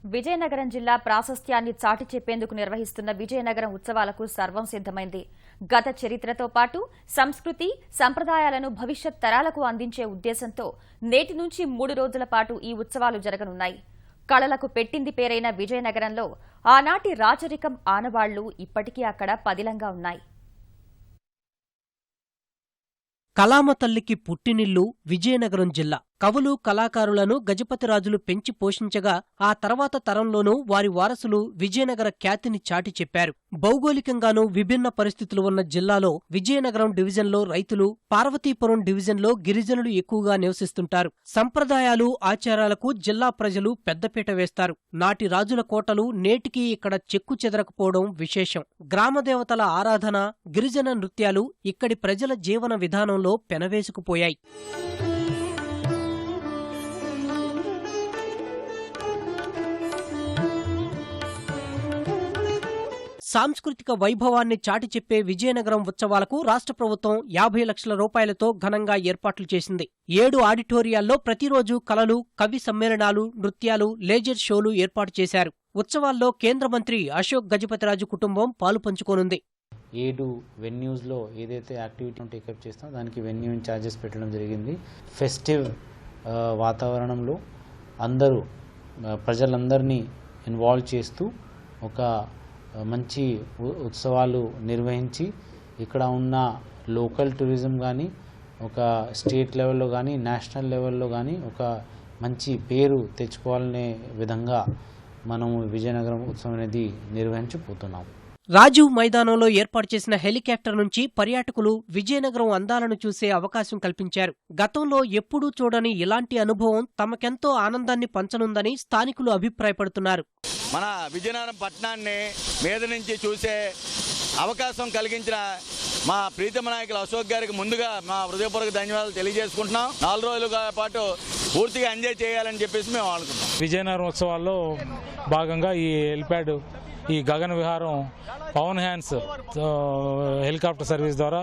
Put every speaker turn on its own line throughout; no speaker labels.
విజయనగరం జిల్లా ప్రాశస్త్యాన్ని చాటి చెప్పేందుకు నిర్వహిస్తున్న విజయనగరం ఉత్సవాలకు సర్వం సిద్ధమైంది. గత చరిత్రతో పాటు సంస్కృతి, సంప్రదాయాలను భవిష్యత్ తరాలకు అందించే ఉద్దేశంతో నేటి నుంచి 3 రోజుల పాటు ఈ ఉత్సవాలు జరగనున్నాయి. కళలకు పెట్టింది పేరైన విజయనగరంలో ఆనాటి రాజరికం ఆనవాళ్లు ఇప్పటికీ అక్కడ పదిలంగా ఉన్నాయి.
కళామ తల్లికి పుట్టినిల్లు విజయనగరం జిల్లా. కవులు, కళాకారులను గజపతిరాజులు పెంచి పోషించగా ఆ తర్వాత తరంలోనూ వారి వారసులు విజయనగర ఖ్యాతిని చాటి చెప్పారు. భౌగోళికంగానూ విభిన్న పరిస్థితులు ఉన్న జిల్లాలో విజయనగరం డివిజన్లో రైతులు, పార్వతీపురం డివిజన్లో గిరిజనులు ఎక్కువగా నివసిస్తుంటారు. సంప్రదాయాలు, ఆచారాలకు జిల్లా ప్రజలు పెద్దపీట వేస్తారు. నాటి రాజుల కోటలు నేటికీ ఇక్కడ చెక్కు చెదరకపోవడం విశేషం. గ్రామదేవతల ఆరాధన, గిరిజన నృత్యాలు ఇక్కడి ప్రజల జీవన విధానంలో పెనవేసుకుపోయాయి. సాంస్కృతిక వైభవాన్ని చాటి చెప్పే విజయనగరం ఉత్సవాలకు రాష్ట్ర ప్రభుత్వం 50 లక్షల రూపాయలతో ఘనంగా ఏర్పాట్లు చేసింది. 7 ఆడిటోరియాల్లో ప్రతిరోజు కళలు, కవి సమ్మేళనాలు, నృత్యాలు, లేజర్ షోలు ఏర్పాటు చేశారు. ఉత్సవాల్లో కేంద్ర మంత్రి అశోక్ గజపతిరాజు కుటుంబం పాలు పంచుకోనుంది.
7 వెన్యూస్లో ఏదైతే యాక్టివిటీ టేకప్ చేస్తామో దానికి వెన్యూ ఛార్జెస్ పెట్టడం జరిగింది. ఫెస్టివ్ వాతావరణంలో ప్రజలందరినీ ఇన్వాల్వ్ చేస్తూ ఒక మంచి ఉత్సవాలు నిర్వహించి ఇక్కడ ఉన్న లోకల్ టూరిజం కానీ, ఒక స్టేట్ లెవెల్లో కానీ, నేషనల్ లెవెల్లో కానీ ఒక మంచి పేరు తెచ్చుకోవాలనే విధంగా మనము విజయనగరం ఉత్సవం అనేది నిర్వహించబోతున్నాం.
రాజీవ్ మైదానంలో ఏర్పాటు చేసిన హెలికాప్టర్ నుంచి పర్యాటకులు విజయనగరం అందాలను చూసే అవకాశం కల్పించారు. గతంలో ఎప్పుడూ చూడని ఇలాంటి అనుభవం తమకెంతో ఆనందాన్ని పంచనుందని స్థానికులు అభిప్రాయపడుతున్నారు.
మన విజయనగరం పట్టణాన్ని మీద నుంచి చూసే అవకాశం కలిగించిన మా ప్రీతమ నాయకులు అశోక్ గారికి ముందుగా మా హృదయపూర్వక ధన్యవాదాలు తెలియజేసుకుంటున్నాం. 4 రోజుల పాటు పూర్తిగా ఎంజాయ్ చేయాలని చెప్పేసి మేము అనుకుంటున్నాం.
విజయనగరం ఉత్సవాల్లో భాగంగా ఈ హెలిప్యాడ్, ఈ గగన విహారం పవన్ హ్యాండ్స్ హెలికాప్టర్ సర్వీస్ ద్వారా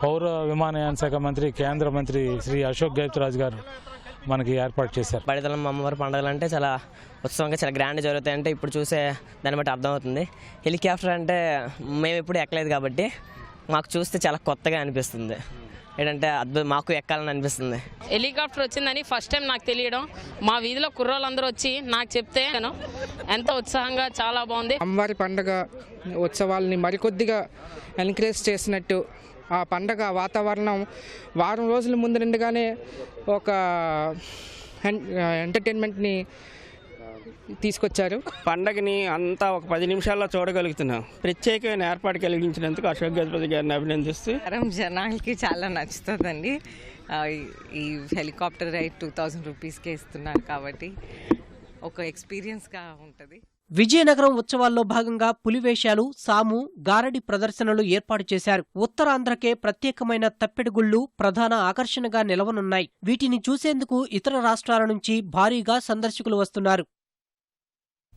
పౌర విమానయాన శాఖ మంత్రి, కేంద్ర మంత్రి శ్రీ అశోక్ గజపతిరాజు గారు మనకి ఏర్పాటు చేశారు.
బడితలం అమ్మవారి పండుగలు అంటే చాలా ఉత్సవంగా చాలా గ్రాండ్ జరుగుతాయి అంటే ఇప్పుడు చూసే దాన్ని బట్టి అర్థమవుతుంది. హెలికాప్టర్ అంటే మేము ఎప్పుడు ఎక్కలేదు కాబట్టి మాకు చూస్తే చాలా కొత్తగా అనిపిస్తుంది. ఏంటంటే మాకు ఎక్కాలని అనిపిస్తుంది.
హెలికాప్టర్ వచ్చిందని ఫస్ట్ టైం నాకు తెలియడం, మా వీధిలో కుర్రోళ్ళందరూ వచ్చి నాకు చెప్తే ఎంతో ఉత్సాహంగా చాలా బాగుంది.
అమ్మవారి పండుగ ఉత్సవాలని మరికొద్దిగా ఎంకరేజ్ చేసినట్టు ఆ పండగ వాతావరణం వారం రోజుల ముందు నుండిగానే ఒక ఎంటర్టైన్మెంట్ని తీసుకొచ్చారు.
పండగని అంతా ఒక 10 నిమిషాల్లో చూడగలుగుతున్నాం. ప్రత్యేకమైన ఏర్పాటు కలిగించినందుకు అశోక్ గజపతి గారిని అభినందిస్తూ
జనాలకి చాలా నచ్చుతుందండి. ఈ హెలికాప్టర్ రైడ్ 2000 రూపీస్కే ఇస్తున్నారు కాబట్టి ఒక ఎక్స్పీరియన్స్గా ఉంటుంది.
విజయనగరం ఉత్సవాల్లో భాగంగా పులివేషాలు, సాము, గారడి ప్రదర్శనలు ఏర్పాటు చేశారు. ఉత్తరాంధ్రకే ప్రత్యేకమైన తప్పెడుగుళ్లు ప్రధాన ఆకర్షణగా నిలవనున్నాయి. వీటిని చూసేందుకు ఇతర రాష్ట్రాల నుంచి భారీగా సందర్శకులు వస్తున్నారు.